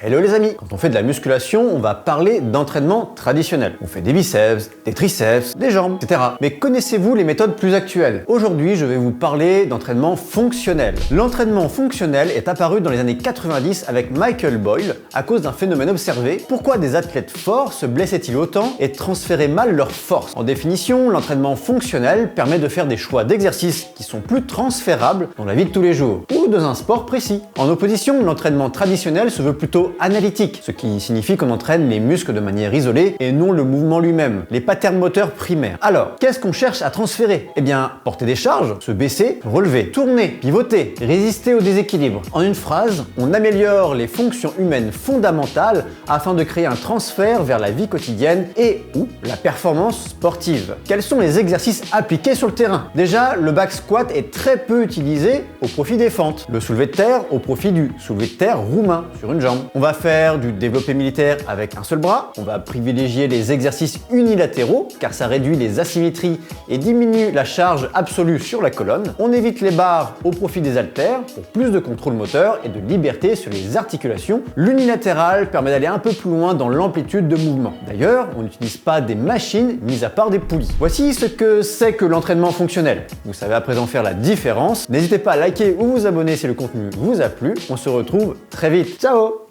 Hello les amis. Quand on fait de la musculation, on va parler d'entraînement traditionnel. On fait des biceps, des triceps, des jambes, etc. Mais connaissez-vous les méthodes plus actuelles? Aujourd'hui, je vais vous parler d'entraînement fonctionnel. L'entraînement fonctionnel est apparu dans les années 90 avec Michael Boyle à cause d'un phénomène observé. Pourquoi des athlètes forts se blessaient-ils autant et transféraient mal leur force? En définition, l'entraînement fonctionnel permet de faire des choix d'exercices qui sont plus transférables dans la vie de tous les jours ou dans un sport précis. En opposition, l'entraînement traditionnel se veut plutôt analytique, ce qui signifie qu'on entraîne les muscles de manière isolée et non le mouvement lui-même, les patterns moteurs primaires. Alors, qu'est-ce qu'on cherche à transférer? Eh bien, porter des charges, se baisser, relever, tourner, pivoter, résister au déséquilibre. En une phrase, on améliore les fonctions humaines fondamentales afin de créer un transfert vers la vie quotidienne et ou la performance sportive. Quels sont les exercices appliqués sur le terrain? Déjà, le back squat est très peu utilisé au profit des fentes. Le soulevé de terre au profit du soulevé de terre roumain sur une jambe. On va faire du développé militaire avec un seul bras. On va privilégier les exercices unilatéraux car ça réduit les asymétries et diminue la charge absolue sur la colonne. On évite les barres au profit des haltères pour plus de contrôle moteur et de liberté sur les articulations. L'unilatéral permet d'aller un peu plus loin dans l'amplitude de mouvement. D'ailleurs, on n'utilise pas des machines mis à part des poulies. Voici ce que c'est que l'entraînement fonctionnel. Vous savez à présent faire la différence. N'hésitez pas à liker ou vous abonner si le contenu vous a plu. On se retrouve très vite. Ciao!